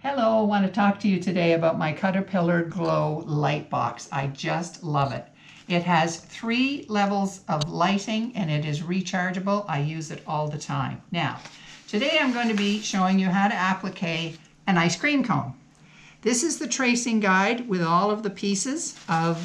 Hello, I want to talk to you today about my Cutterpillar Glow Light Box. I just love it. It has 3 levels of lighting and it is rechargeable. I use it all the time. Now, today I'm going to be showing you how to applique an ice cream cone. This is the tracing guide with all of the pieces of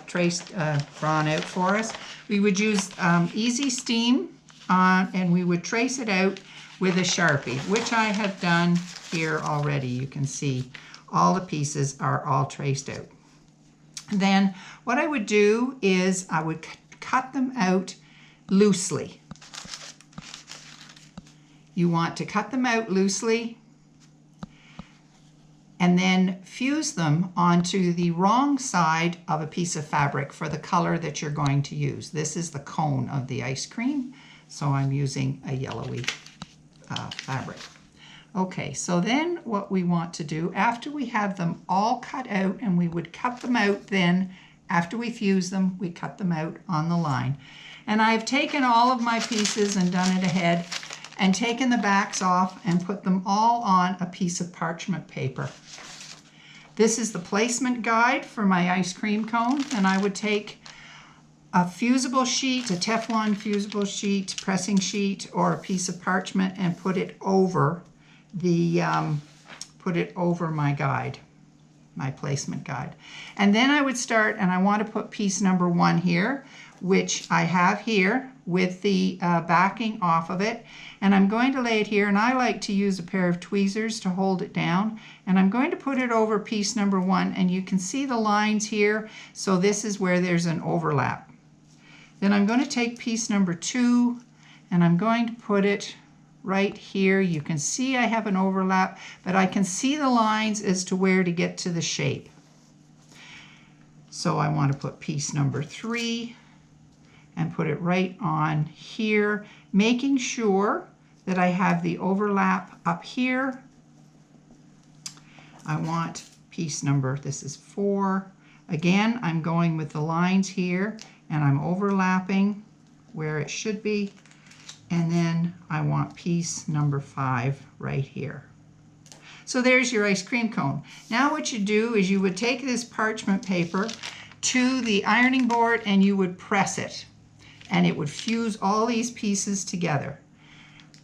drawn out for us. We would use easy steam and we would trace it out with a Sharpie, which I have done here already. You can see all the pieces are all traced out. Then what I would do is I would cut them out loosely. You want to cut them out loosely and then fuse them onto the wrong side of a piece of fabric for the color that you're going to use. This is the cone of the ice cream, so I'm using a yellowy fabric. Okay, so then what we want to do after we have them all cut out, and we would cut them out then after we fuse them, we cut them out on the line. And I've taken all of my pieces and done it ahead and taken the backs off and put them all on a piece of parchment paper. This is the placement guide for my ice cream cone, and I would take a fusible sheet, a Teflon fusible sheet, pressing sheet, or a piece of parchment and put it over the my guide, my placement guide. And then I would start, and I want to put piece number 1 here, which I have here with the backing off of it, and I'm going to lay it here, and I like to use a pair of tweezers to hold it down, and I'm going to put it over piece number 1, and you can see the lines here, so this is where there's an overlap. Then I'm going to take piece number 2 and I'm going to put it right here. You can see I have an overlap, but I can see the lines as to where to get to the shape. So I want to put piece number 3 and put it right on here, making sure that I have the overlap up here. I want piece number, this is 4. Again, I'm going with the lines here and I'm overlapping where it should be, and then I want piece number 5 right here. So there's your ice cream cone. Now what you do is you would take this parchment paper to the ironing board and you would press it, and it would fuse all these pieces together.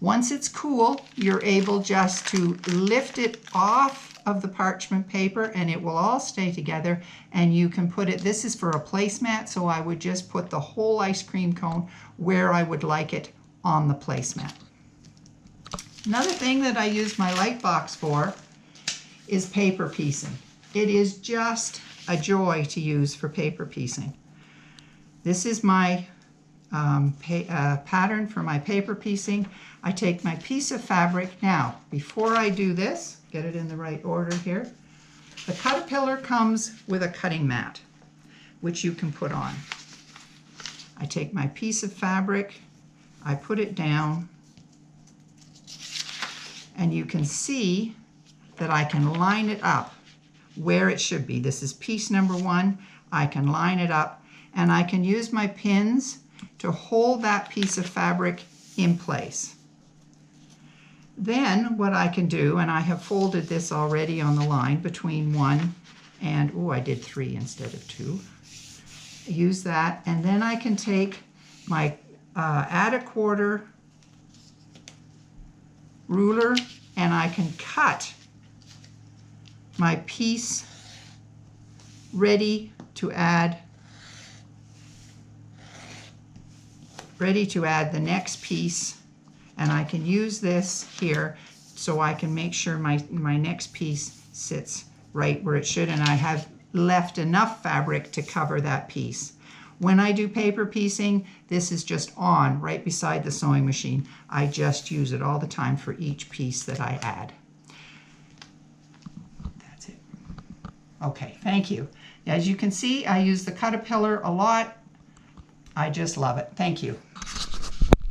Once it's cool, you're able just to lift it off of the parchment paper and it will all stay together, and you can put it, this is for a placemat, so I would just put the whole ice cream cone where I would like it on the placemat. Another thing that I use my light box for is paper piecing. It is just a joy to use for paper piecing. This is my pattern for my paper piecing. I take my piece of fabric. Now, before I do this, get it in the right order here. The Caterpillar comes with a cutting mat, which you can put on. I take my piece of fabric, I put it down, and you can see that I can line it up where it should be. This is piece number 1. I can line it up, and I can use my pins to hold that piece of fabric in place. Then what I can do, and I have folded this already on the line between 1 and, oh, I did 3 instead of 2. Use that, and then I can take my add a quarter ruler and I can cut my piece ready to add the next piece, and I can use this here so I can make sure my next piece sits right where it should, and I have left enough fabric to cover that piece. When I do paper piecing, this is just on right beside the sewing machine. I just use it all the time for each piece that I add. That's it. Okay, thank you. As you can see, I use the Caterpillar a lot. I just love it. Thank you.